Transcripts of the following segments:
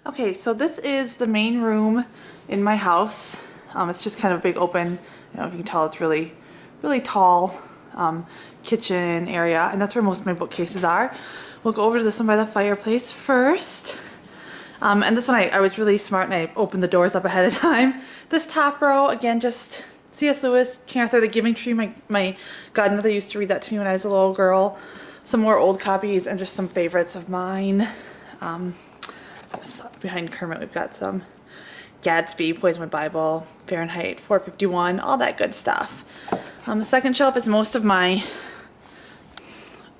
Okay, so this is the main room in my house. It's just kind of a big open, if you can tell, it's really, really tall kitchen area, and that's where most of my bookcases are. We'll go over to this one by the fireplace first. And this one I was really smart and I opened the doors up ahead of time. This top row, again, just C.S. Lewis, King Arthur, The Giving Tree. My godmother used to read that to me when I was a little girl. Some more old copies and just some favorites of mine. Behind Kermit we've got some Gatsby, Poison My Bible, Fahrenheit 451, all that good stuff. The second shelf is most of my,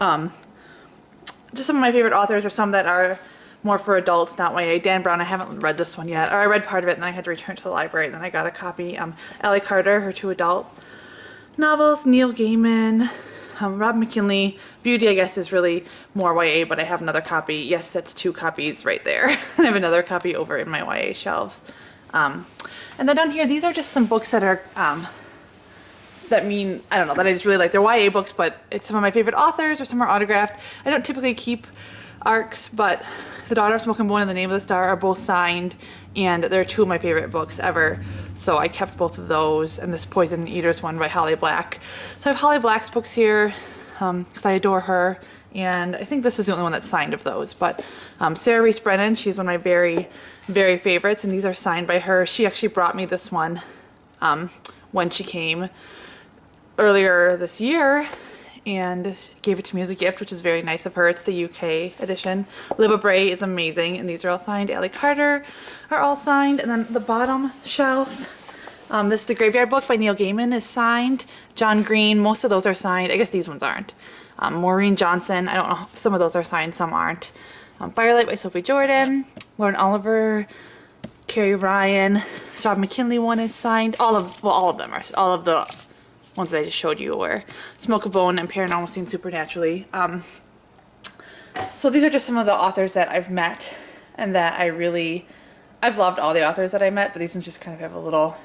just some of my favorite authors, or some that are more for adults, not YA. Dan Brown, I haven't read this one yet, or I read part of it and then I had to return to the library and then I got a copy. Ally Carter, her 2 adult novels, Neil Gaiman, Rob McKinley. Beauty, I guess, is really more YA, but I have another copy. Yes, that's 2 copies right there. And I have another copy over in my YA shelves. And then down here, these are just some books that are, that mean, I don't know, that I just really like. They're YA books, but it's some of my favorite authors, or some are autographed. I don't typically keep ARCs, but The Daughter of Smoke and Bone and The Name of the Star are both signed, and they're 2 of my favorite books ever. So I kept both of those, and this Poison Eaters one by Holly Black. So I have Holly Black's books here, because I adore her, and I think this is the only one that's signed of those. But Sarah Reese Brennan, she's one of my very, very favorites, and these are signed by her. She actually brought me this one when she came earlier this year, and gave it to me as a gift, which is very nice of her. It's the UK edition. Liva Bray is amazing, and these are all signed. Ally Carter are all signed. And then the bottom shelf, this The Graveyard Book by Neil Gaiman is signed. John Green, most of those are signed. I guess these ones aren't. Maureen Johnson, I don't know, some of those are signed, some aren't. Firelight by Sophie Jordan. Lauren Oliver, Carrie Ryan. Rob McKinley one is signed. All of them are, all of the ones that I just showed you were Smoke a Bone and Paranormal Seen Supernaturally. So these are just some of the authors that I've met and that I've loved all the authors that I met, but these ones just kind of have a little,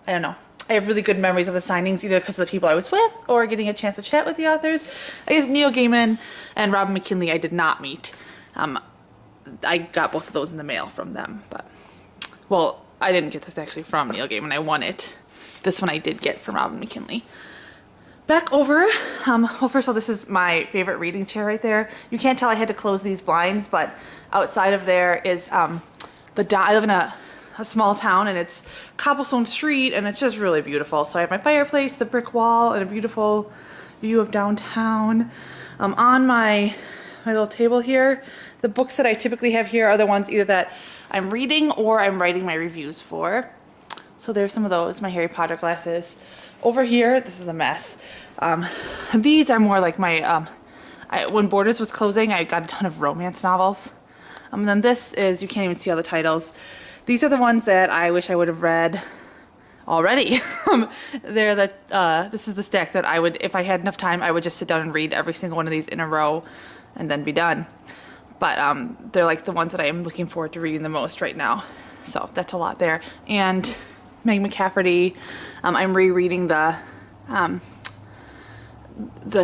I don't know. I have really good memories of the signings, either because of the people I was with or getting a chance to chat with the authors. I guess Neil Gaiman and Robin McKinley I did not meet. I got both of those in the mail from them, but, well, I didn't get this actually from Neil Gaiman. I won it. This one I did get from Robin McKinley. Back over, well, first of all, this is my favorite reading chair right there. You can't tell I had to close these blinds, but outside of there is I live in a small town, and it's cobblestone street, and it's just really beautiful. So I have my fireplace, the brick wall, and a beautiful view of downtown. On my little table here, the books that I typically have here are the ones either that I'm reading or I'm writing my reviews for. So there's some of those, my Harry Potter glasses. Over here, this is a mess. These are more like my, when Borders was closing, I got a ton of romance novels. And then this is, you can't even see all the titles. These are the ones that I wish I would have read already. This is the stack that I would, if I had enough time, I would just sit down and read every single one of these in a row and then be done. But they're like the ones that I am looking forward to reading the most right now. So that's a lot there. And Meg McCafferty, I'm rereading the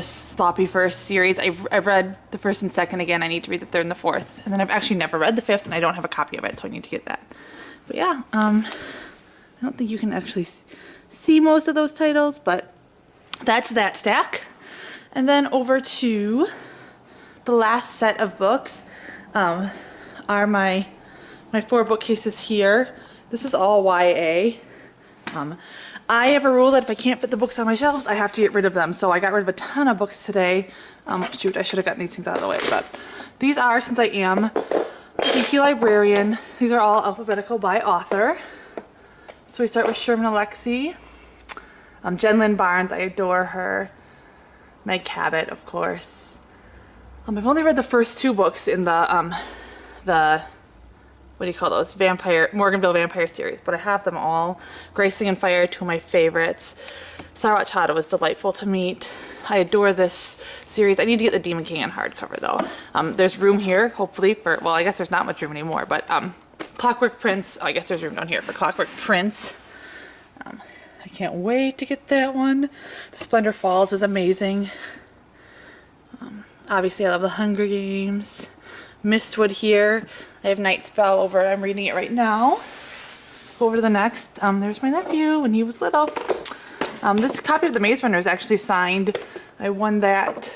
Sloppy First series. I've read the 1st and 2nd again. I need to read the 3rd and the 4th. And then I've actually never read the 5th, and I don't have a copy of it, so I need to get that. But yeah, I don't think you can actually see most of those titles, but that's that stack. And then over to the last set of books are my 4 bookcases here. This is all YA. I have a rule that if I can't fit the books on my shelves, I have to get rid of them. So I got rid of a ton of books today. Shoot, I should have gotten these things out of the way, but these are, since I am a geeky librarian, these are all alphabetical by author. So we start with Sherman Alexie. Jen Lynn Barnes, I adore her. Meg Cabot, of course. I've only read the first 2 books in the what do you call those? Morganville Vampire series, but I have them all. Grace Singing Fire, 2 of my favorites. Sarwat Chadha was delightful to meet. I adore this series. I need to get the Demon King on hardcover though. There's room here, hopefully, for, well, I guess there's not much room anymore, but Clockwork Prince, oh, I guess there's room down here for Clockwork Prince. I can't wait to get that one. The Splendor Falls is amazing. Obviously, I love The Hunger Games. Mistwood here. I have Night Spell over. I'm reading it right now. Go over to the next. There's my nephew when he was little. This copy of The Maze Runner is actually signed. I won that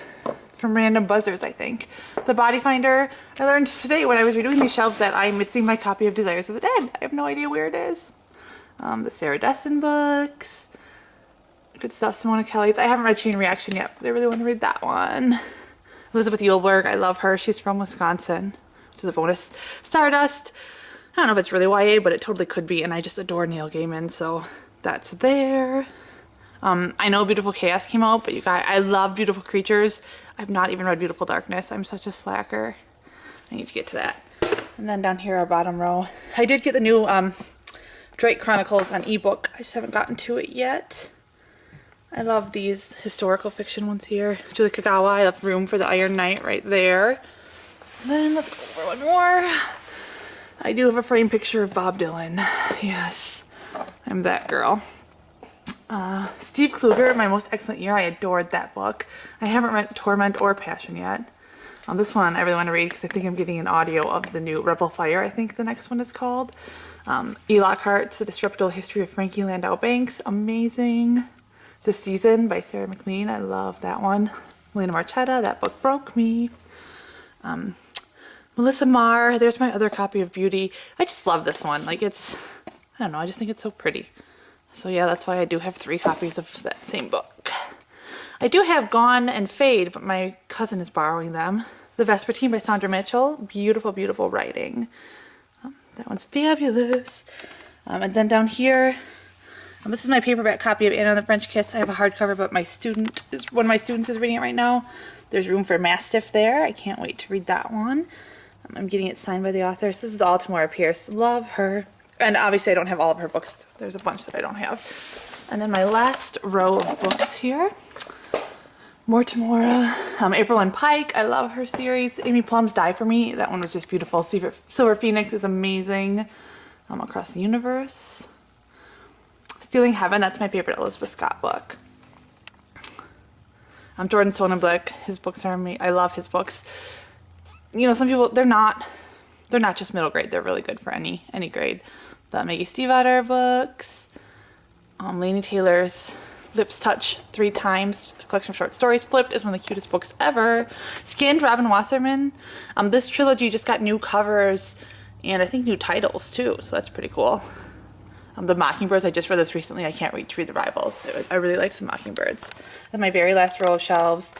from Random Buzzers, I think. The Body Finder. I learned today when I was redoing these shelves that I'm missing my copy of Desires of the Dead. I have no idea where it is. The Sarah Dessen books. Good stuff. Simona Kelly's. I haven't read Chain Reaction yet, but I really want to read that one. Elizabeth Yulberg. I love her. She's from Wisconsin, which is a bonus. Stardust. I don't know if it's really YA, but it totally could be, and I just adore Neil Gaiman, so that's there. I know Beautiful Chaos came out, but you guys, I love Beautiful Creatures. I've not even read Beautiful Darkness. I'm such a slacker. I need to get to that. And then down here, our bottom row. I did get the new Drake Chronicles on ebook. I just haven't gotten to it yet. I love these historical fiction ones here. Julie Kagawa. I love Room for the Iron Knight right there. And then let's go for one more. I do have a framed picture of Bob Dylan. Yes, I'm that girl. Steve Kluger, My Most Excellent Year. I adored that book. I haven't read Torment or Passion yet. This one I really want to read because I think I'm getting an audio of the new Rebel Fire, I think the next one is called. E. Lockhart's The Disreputable History of Frankie Landau Banks. Amazing. The Season by Sarah McLean. I love that one. Melina Marchetta. That book broke me. Melissa Marr. There's my other copy of Beauty. I just love this one. Like it's, I don't know, I just think it's so pretty. So yeah, that's why I do have 3 copies of that same book. I do have Gone and Fade, but my cousin is borrowing them. The Vespertine by Sandra Mitchell. Beautiful, beautiful writing. That one's fabulous. And then down here, this is my paperback copy of Anna and the French Kiss. I have a hardcover, but one of my students is reading it right now. There's Room for Mastiff there. I can't wait to read that one. I'm getting it signed by the authors. This is all Tamora Pierce. Love her. And obviously I don't have all of her books. There's a bunch that I don't have. And then my last row of books here. More Tamora. April and Pike. I love her series. Amy Plum's Die For Me. That one was just beautiful. Silver Phoenix is amazing. Across the Universe. Stealing Heaven. That's my favorite Elizabeth Scott book. Jordan Sonnenblick. His books are amazing. I love his books. You know, some people, they're not just middle grade. They're really good for any grade. The Maggie Stiefvater books. Laini Taylor's Lips Touch 3 Times, a collection of short stories. Flipped is one of the cutest books ever. Skinned, Robin Wasserman. This trilogy just got new covers and I think new titles too, so that's pretty cool. The Mockingbirds, I just read this recently. I can't wait to read The Rivals. I really like The Mockingbirds. And my very last row of shelves,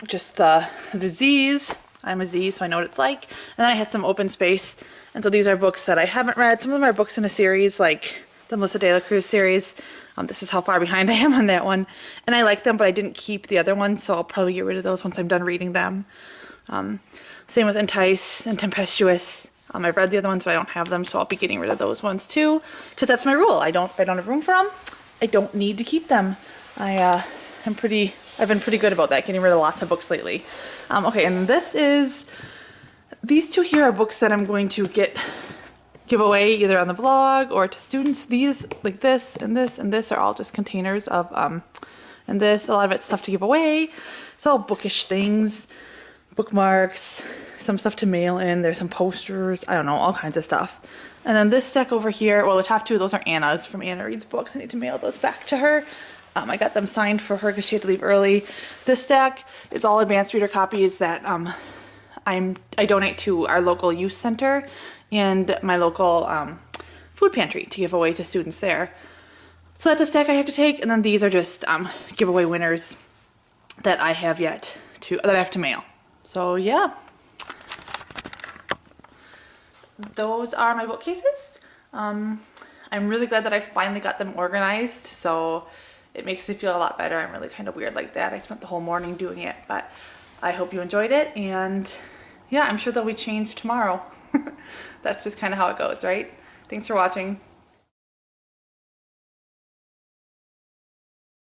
just the Z's. I'm a Z, so I know what it's like. And then I had some open space. And so these are books that I haven't read. Some of them are books in a series, like the Melissa De La Cruz series. This is how far behind I am on that one. And I like them, but I didn't keep the other ones, so I'll probably get rid of those once I'm done reading them. Same with Entice and Tempestuous. I've read the other ones, but I don't have them, so I'll be getting rid of those ones too. Because that's my rule. If I don't have room for them, I don't need to keep them. I've been pretty good about that, getting rid of lots of books lately. Okay, and these 2 here are books that I'm going to give away either on the blog or to students. These, like this and this and this, are all just containers of, and this, a lot of it's stuff to give away. It's all bookish things, bookmarks, some stuff to mail in. There's some posters, I don't know, all kinds of stuff. And then this stack over here, well, the top 2 of those are Anna's from Anna Reads Books. I need to mail those back to her. I got them signed for her because she had to leave early. This stack is all advanced reader copies that I donate to our local youth center and my local food pantry to give away to students there. So that's a stack I have to take, and then these are just giveaway winners that I have to mail. So yeah, those are my bookcases. I'm really glad that I finally got them organized. So it makes me feel a lot better. I'm really kind of weird like that. I spent the whole morning doing it, but I hope you enjoyed it. And yeah, I'm sure they'll be changed tomorrow. That's just kind of how it goes, right? Thanks for watching.